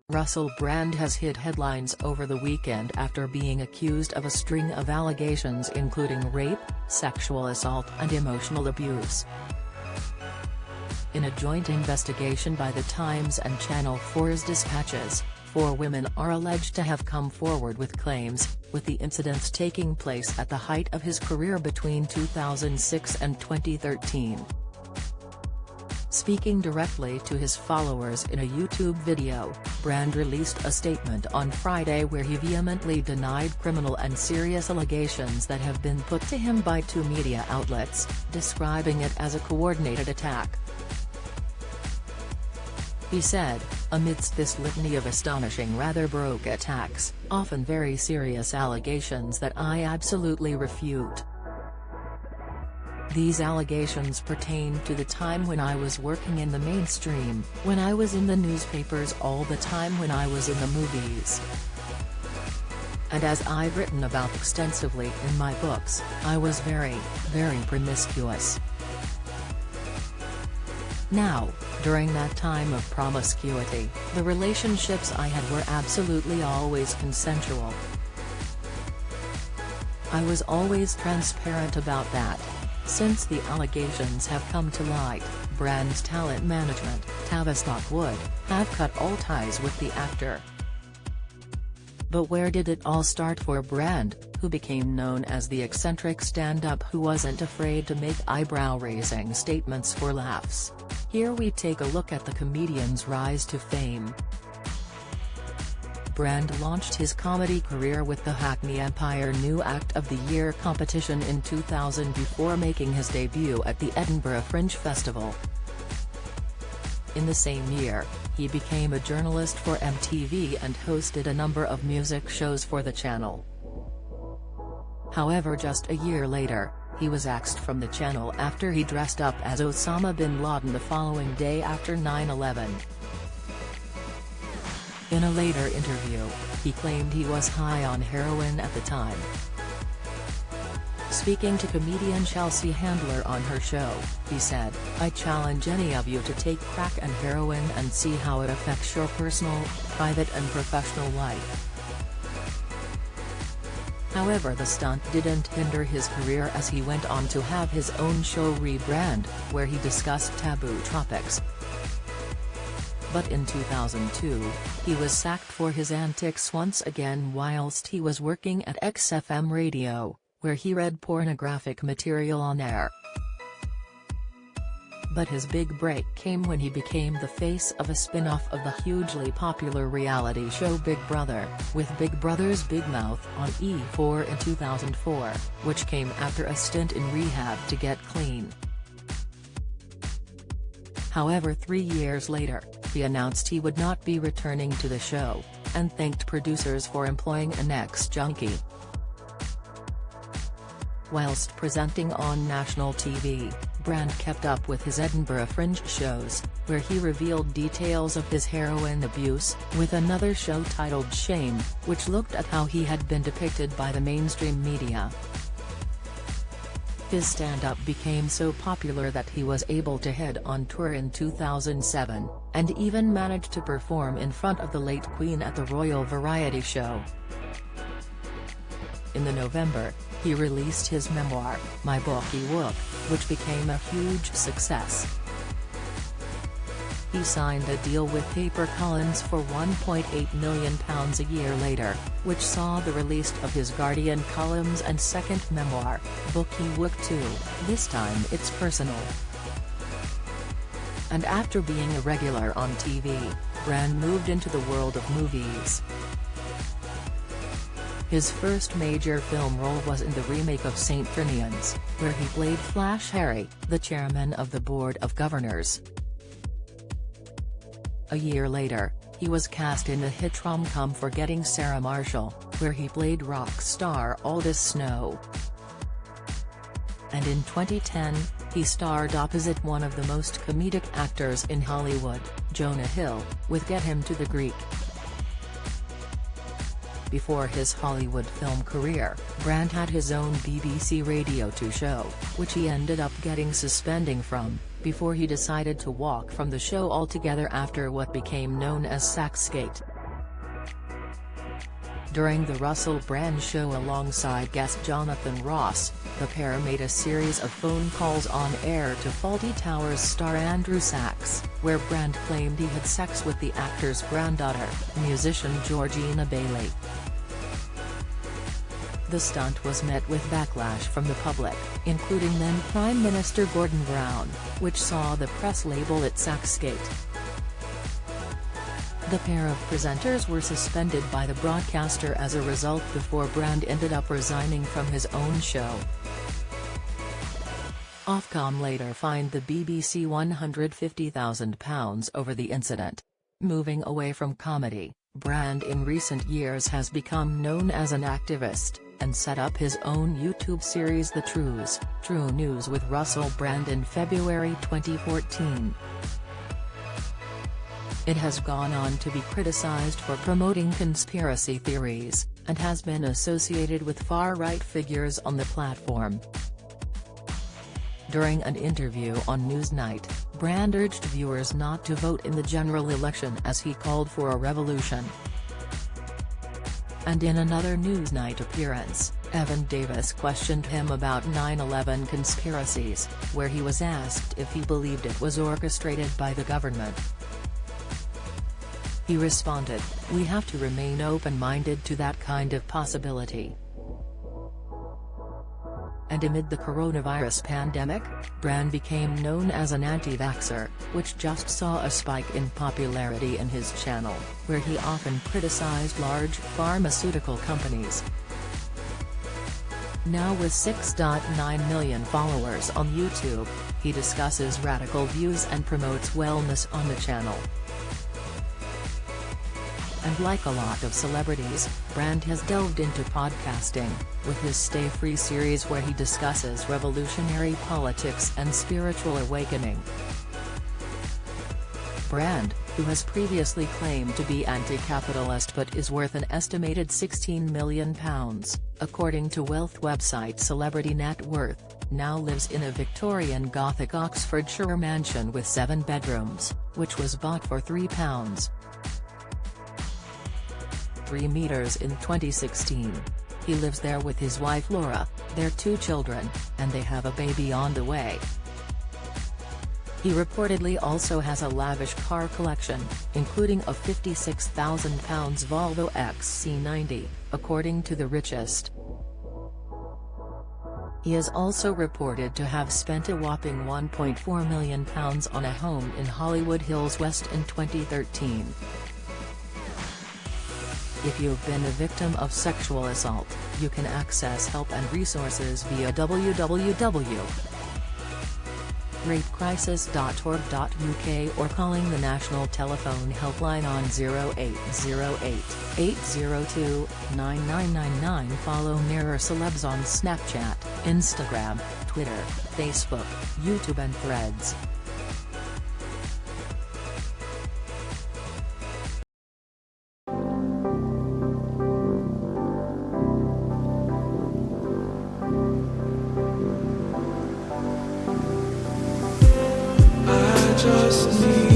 Russell Brand has hit headlines over the weekend after being accused of a string of allegations including rape, sexual assault and emotional abuse. In a joint investigation by The Times and Channel 4's dispatches, 4 women are alleged to have come forward with claims, with the incidents taking place at the height of his career between 2006 and 2013. Speaking directly to his followers in a YouTube video, Brand released a statement on Friday where he vehemently denied criminal and serious allegations that have been put to him by 2 media outlets, describing it as a coordinated attack. He said, "Amidst this litany of astonishing rather baroque attacks, often very serious allegations that I absolutely refute. These allegations pertain to the time when I was working in the mainstream, when I was in the newspapers all the time, when I was in the movies. And as I've written about extensively in my books, I was very, very promiscuous. Now, during that time of promiscuity, the relationships I had were absolutely always consensual. I was always transparent about that. Since the allegations have come to light, Brand's talent management, Tavistock Wood, have cut all ties with the actor." But where did it all start for Brand, who became known as the eccentric stand-up who wasn't afraid to make eyebrow-raising statements for laughs? Here we take a look at the comedian's rise to fame. Brand launched his comedy career with the Hackney Empire New Act of the Year competition in 2000 before making his debut at the Edinburgh Fringe Festival. In the same year, he became a journalist for MTV and hosted a number of music shows for the channel. However, just a year later, he was axed from the channel after he dressed up as Osama bin Laden the following day after 9/11. In a later interview, he claimed he was high on heroin at the time. Speaking to comedian Chelsea Handler on her show, he said, "I challenge any of you to take crack and heroin and see how it affects your personal, private and professional life." However, the stunt didn't hinder his career as he went on to have his own show Rebrand, where he discussed taboo topics. But in 2002, he was sacked for his antics once again whilst he was working at XFM Radio, where he read pornographic material on air. But his big break came when he became the face of a spin-off of the hugely popular reality show Big Brother, with Big Brother's Big Mouth on E4 in 2004, which came after a stint in rehab to get clean. However, 3 years later, he announced he would not be returning to the show, and thanked producers for employing an ex-junkie. Whilst presenting on national TV, Brand kept up with his Edinburgh Fringe shows, where he revealed details of his heroin abuse, with another show titled Shame, which looked at how he had been depicted by the mainstream media. His stand-up became so popular that he was able to head on tour in 2007, and even managed to perform in front of the late Queen at the Royal Variety Show. In November, he released his memoir, My Bookie Whoop, which became a huge success. He signed a deal with HarperCollins for £1.8 million a year later, which saw the release of his Guardian columns and second memoir, Bookie Whoop 2, this time it's personal. And after being a regular on TV, Brand moved into the world of movies. His first major film role was in the remake of St. Trinian's, where he played Flash Harry, the chairman of the Board of Governors. A year later, he was cast in the hit rom-com Forgetting Sarah Marshall, where he played rock star Aldous Snow. And in 2010, he starred opposite one of the most comedic actors in Hollywood, Jonah Hill, with Get Him to the Greek. Before his Hollywood film career, Brand had his own BBC Radio 2 show, which he ended up getting suspending from, before he decided to walk from the show altogether after what became known as Saxgate. During the Russell Brand show alongside guest Jonathan Ross, the pair made a series of phone calls on air to Fawlty Towers star Andrew Sachs, where Brand claimed he had sex with the actor's granddaughter, musician Georgina Bailey. The stunt was met with backlash from the public, including then Prime Minister Gordon Brown, which saw the press label it Saxgate. The pair of presenters were suspended by the broadcaster as a result before Brand ended up resigning from his own show. Ofcom later fined the BBC £150,000 over the incident. Moving away from comedy, Brand in recent years has become known as an activist, and set up his own YouTube series The Trues, True News with Russell Brand in February 2014. It has gone on to be criticized for promoting conspiracy theories, and has been associated with far-right figures on the platform. During an interview on Newsnight, Brand urged viewers not to vote in the general election as he called for a revolution. And in another Newsnight appearance, Evan Davis questioned him about 9/11 conspiracies, where he was asked if he believed it was orchestrated by the government. He responded, "We have to remain open-minded to that kind of possibility." And amid the coronavirus pandemic, Brand became known as an anti-vaxxer, which just saw a spike in popularity in his channel, where he often criticized large pharmaceutical companies. Now with 6.9 million followers on YouTube, he discusses radical views and promotes wellness on the channel. And like a lot of celebrities, Brand has delved into podcasting, with his Stay Free series where he discusses revolutionary politics and spiritual awakening. Brand, who has previously claimed to be anti-capitalist but is worth an estimated £16 million, according to wealth website Celebrity Net Worth, now lives in a Victorian Gothic Oxfordshire mansion with 7 bedrooms, which was bought for £3.3 meters in 2016. He lives there with his wife Laura, their 2 children, and they have a baby on the way. He reportedly also has a lavish car collection, including a £56,000 Volvo XC90, according to The Richest. He is also reported to have spent a whopping £1.4 million on a home in Hollywood Hills West in 2013. If you've been a victim of sexual assault, you can access help and resources via www.rapecrisis.org.uk or calling the national telephone helpline on 0808 802 9999. Follow Mirror Celebs on Snapchat, Instagram, Twitter, Facebook, YouTube and Threads. Just need